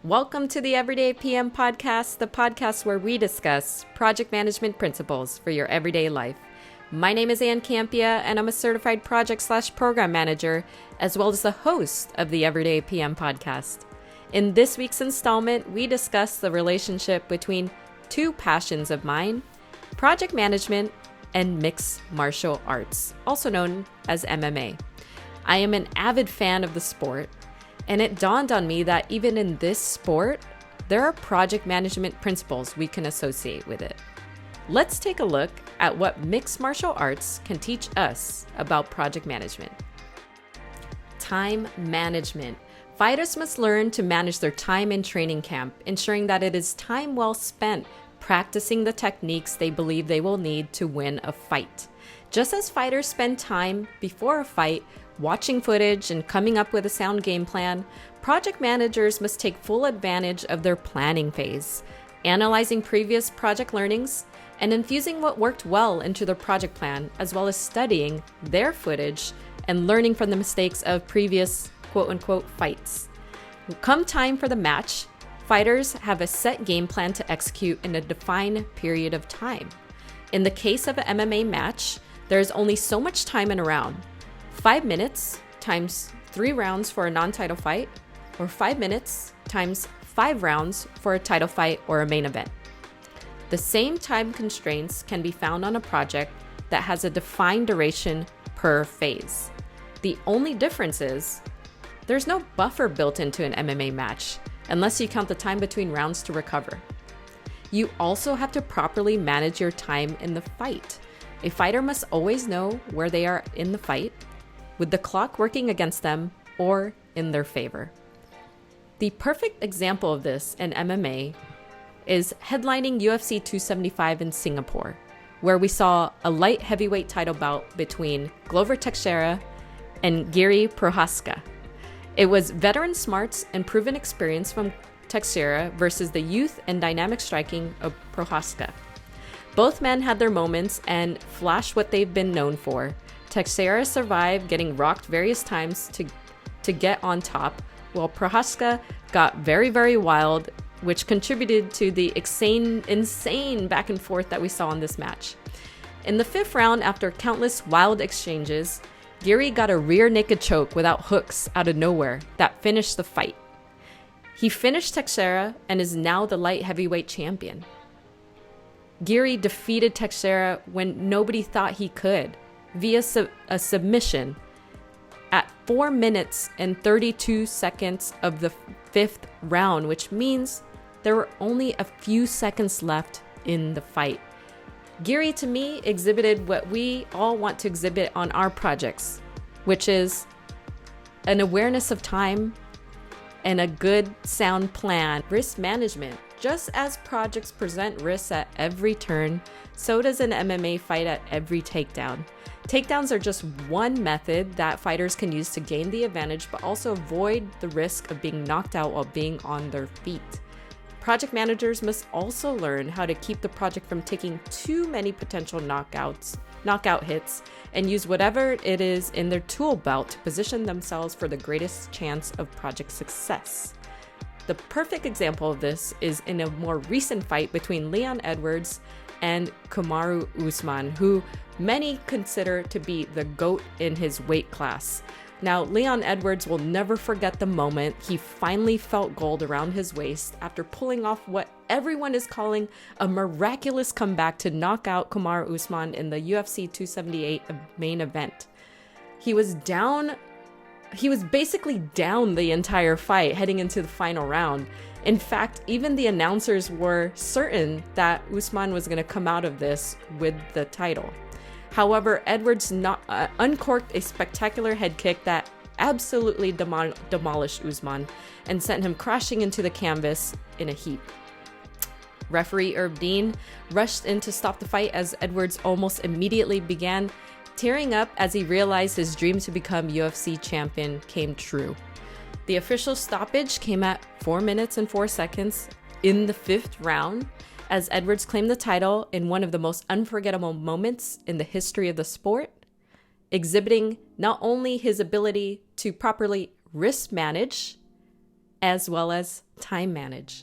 Welcome to the Everyday PM podcast, the podcast where we discuss project management principles for your everyday life. My name is Campea, and I'm a certified project/program manager, as well as the host of the Everyday PM podcast. In this week's installment, we discuss the relationship between two passions of mine, project management and mixed martial arts, also known as MMA. I am an avid fan of the sport, and it dawned on me that even in this sport, there are project management principles we can associate with it. Let's take a look at what mixed martial arts can teach us about project management. Time management. Fighters must learn to manage their time in training camp, ensuring that it is time well spent practicing the techniques they believe they will need to win a fight. Just as fighters spend time before a fight watching footage and coming up with a sound game plan, project managers must take full advantage of their planning phase, analyzing previous project learnings and infusing what worked well into their project plan, as well as studying their footage and learning from the mistakes of previous quote-unquote fights. Come time for the match, fighters have a set game plan to execute in a defined period of time. In the case of an MMA match, there is only so much time in a round. 5 minutes times 3 rounds for a non-title fight, or 5 minutes times 5 rounds for a title fight or a main event. The same time constraints can be found on a project that has a defined duration per phase. The only difference is there's no buffer built into an MMA match, unless you count the time between rounds to recover. You also have to properly manage your time in the fight. A fighter must always know where they are in the fight, with the clock working against them or in their favor. The perfect example of this in MMA is headlining UFC 275 in Singapore, where we saw a light heavyweight title bout between Glover Teixeira and Giri Prochazka. It was veteran smarts and proven experience from Teixeira versus the youth and dynamic striking of Prochazka. Both men had their moments and flashed what they've been known for. Teixeira survived getting rocked various times to get on top, while Prochazka got very, very wild, which contributed to the insane back and forth that we saw in this match. In the 5th round, after countless wild exchanges, Giri got a rear naked choke without hooks out of nowhere that finished the fight. He finished Teixeira and is now the light heavyweight champion. Giri defeated Teixeira when nobody thought he could, via a submission at 4 minutes and 32 seconds of the 5th round, which means there were only a few seconds left in the fight. Giri, to me, exhibited what we all want to exhibit on our projects, which is an awareness of time and a good sound plan. Risk management. Just as projects present risks at every turn, so does an MMA fight at every takedown. Takedowns are just one method that fighters can use to gain the advantage, but also avoid the risk of being knocked out while being on their feet. Project managers must also learn how to keep the project from taking too many potential knockout hits, and use whatever it is in their tool belt to position themselves for the greatest chance of project success. The perfect example of this is in a more recent fight between Leon Edwards and Kamaru Usman, who many consider to be the GOAT in his weight class. Now, Leon Edwards will never forget the moment he finally felt gold around his waist after pulling off what everyone is calling a miraculous comeback to knock out Kamaru Usman in the UFC 278 main event. He was basically down the entire fight heading into the final round. In fact, even the announcers were certain that Usman was going to come out of this with the title. However, Edwards uncorked a spectacular head kick that absolutely demolished Usman and sent him crashing into the canvas in a heap. Referee Herb Dean rushed in to stop the fight as Edwards almost immediately began tearing up as he realized his dream to become UFC champion came true. The official stoppage came at 4 minutes and 4 seconds in the 5th round, as Edwards claimed the title in one of the most unforgettable moments in the history of the sport, exhibiting not only his ability to properly risk manage as well as time manage.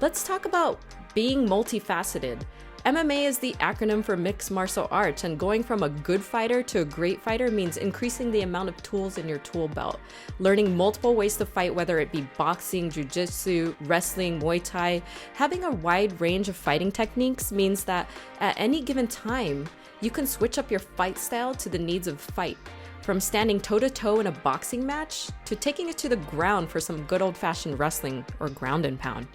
Let's talk about being multifaceted. MMA is the acronym for mixed martial arts, and going from a good fighter to a great fighter means increasing the amount of tools in your tool belt. Learning multiple ways to fight, whether it be boxing, jiu-jitsu, wrestling, Muay Thai. Having a wide range of fighting techniques means that at any given time, you can switch up your fight style to the needs of the fight. From standing toe-to-toe in a boxing match to taking it to the ground for some good old-fashioned wrestling or ground and pound.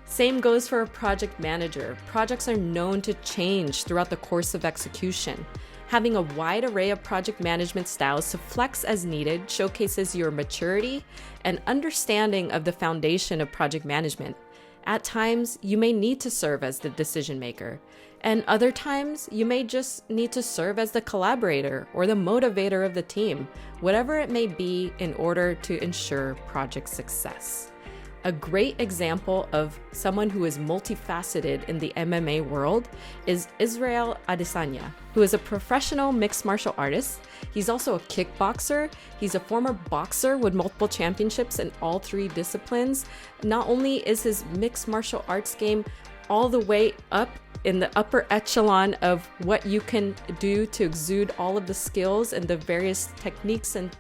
Same goes for a project manager. Projects are known to change throughout the course of execution. Having a wide array of project management styles to flex as needed showcases your maturity and understanding of the foundation of project management. At times, you may need to serve as the decision maker, and other times, you may just need to serve as the collaborator or the motivator of the team, whatever it may be in order to ensure project success. A great example of someone who is multifaceted in the MMA world is Israel Adesanya, who is a professional mixed martial artist. He's also a kickboxer. He's a former boxer with multiple championships in all three disciplines. Not only is his mixed martial arts game all the way up in the upper echelon of what you can do to exude all of the skills and the various techniques and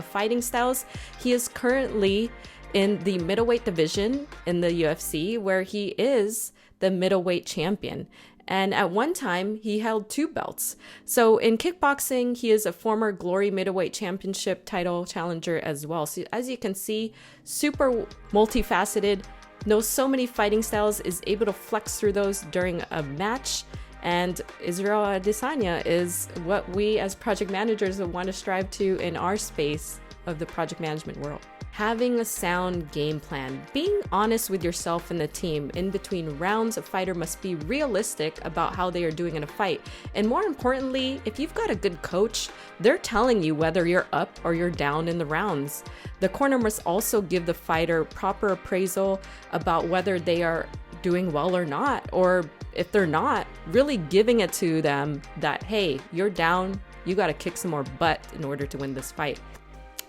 fighting styles, he is currently in the middleweight division in the UFC, where he is the middleweight champion. And at one time, he held 2 belts. So in kickboxing, he is a former Glory Middleweight Championship title challenger as well. So as you can see, super multifaceted, knows so many fighting styles, is able to flex through those during a match. And Israel Adesanya is what we as project managers want to strive to in our space of the project management world. Having a sound game plan. Being honest with yourself and the team. In between rounds, a fighter must be realistic about how they are doing in a fight. And more importantly, if you've got a good coach, they're telling you whether you're up or you're down in the rounds. The corner must also give the fighter proper appraisal about whether they are doing well or not, or if they're not, really giving it to them that, hey, you're down, you got to kick some more butt in order to win this fight.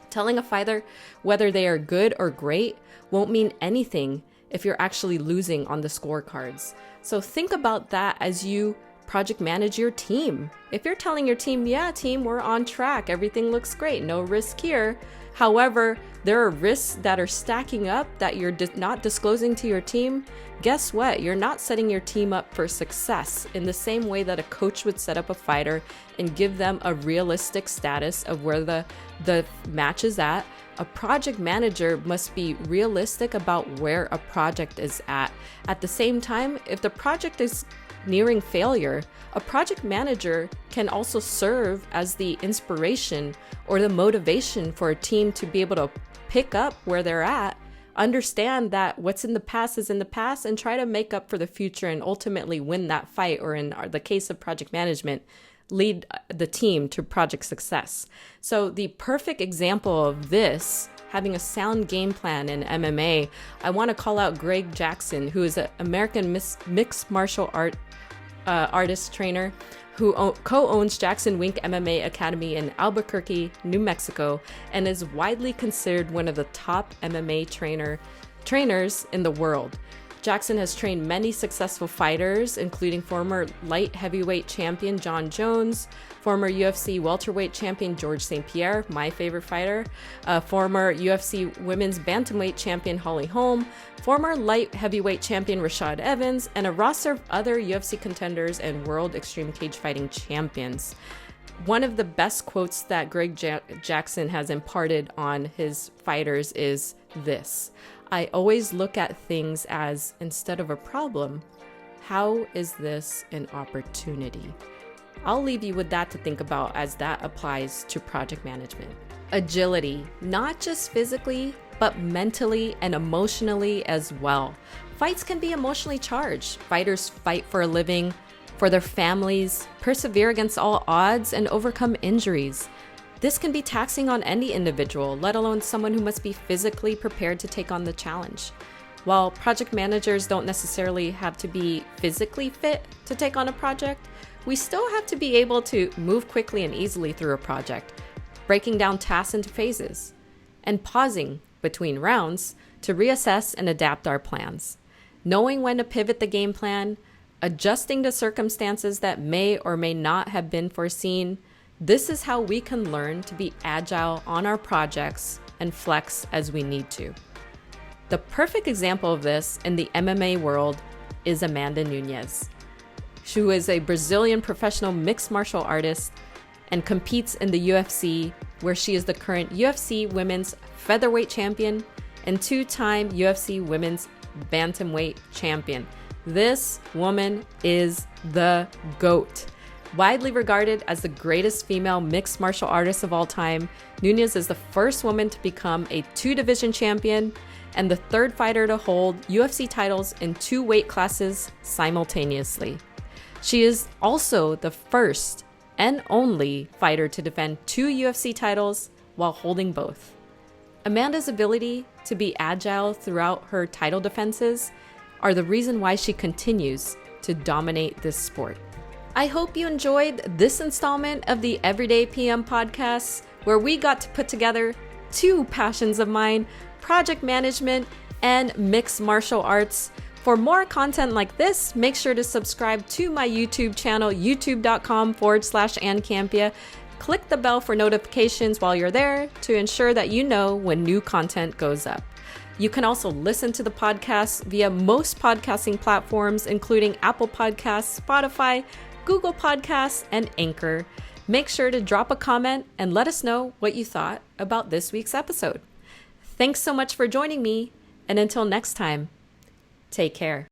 Telling a fighter whether they are good or great won't mean anything if you're actually losing on the scorecards. So think about that as you project manage your team. If you're telling your team, yeah, team, we're on track, everything looks great, no risk here. However, there are risks that are stacking up that you're not disclosing to your team. Guess what? You're not setting your team up for success in the same way that a coach would set up a fighter and give them a realistic status of where the match is at. A project manager must be realistic about where a project is at. At the same time, if the project is nearing failure, a project manager can also serve as the inspiration or the motivation for a team to be able to pick up where they're at, understand that what's in the past is in the past, and try to make up for the future and ultimately win that fight, or in the case of project management, lead the team to project success. So the perfect example of this, having a sound game plan in MMA, I want to call out Greg Jackson, who is an American mixed martial artist trainer who co-owns Jackson Wink MMA Academy in Albuquerque, New Mexico, and is widely considered one of the top MMA trainers in the world. Jackson has trained many successful fighters, including former light heavyweight champion John Jones, former UFC welterweight champion George St. Pierre, my favorite fighter, former UFC women's bantamweight champion Holly Holm, former light heavyweight champion Rashad Evans, and a roster of other UFC contenders and world extreme cage fighting champions. One of the best quotes that Greg Jackson has imparted on his fighters is this: I always look at things as, instead of a problem, how is this an opportunity? I'll leave you with that to think about as that applies to project management. Agility, not just physically, but mentally and emotionally as well. Fights can be emotionally charged. Fighters fight for a living, for their families, persevere against all odds, and overcome injuries. This can be taxing on any individual, let alone someone who must be physically prepared to take on the challenge. While project managers don't necessarily have to be physically fit to take on a project, we still have to be able to move quickly and easily through a project, breaking down tasks into phases, and pausing between rounds to reassess and adapt our plans. Knowing when to pivot the game plan, adjusting to circumstances that may or may not have been foreseen, this is how we can learn to be agile on our projects and flex as we need to. The perfect example of this in the MMA world is Amanda Nunes, who is a Brazilian professional mixed martial artist and competes in the UFC, where she is the current UFC Women's Featherweight Champion and two-time UFC Women's Bantamweight Champion. This woman is the GOAT. Widely regarded as the greatest female mixed martial artist of all time, Nunes is the first woman to become a two-division champion and the third fighter to hold UFC titles in two weight classes simultaneously. She is also the first and only fighter to defend two UFC titles while holding both. Amanda's ability to be agile throughout her title defenses are the reason why she continues to dominate this sport. I hope you enjoyed this installment of the Everyday PM podcast, where we got to put together two passions of mine, project management and mixed martial arts. For more content like this, make sure to subscribe to my YouTube channel, youtube.com/Ann Campea. Click the bell for notifications while you're there to ensure that you know when new content goes up. You can also listen to the podcast via most podcasting platforms, including Apple Podcasts, Spotify, Google Podcasts, and Anchor. Make sure to drop a comment and let us know what you thought about this week's episode. Thanks so much for joining me, and until next time, take care.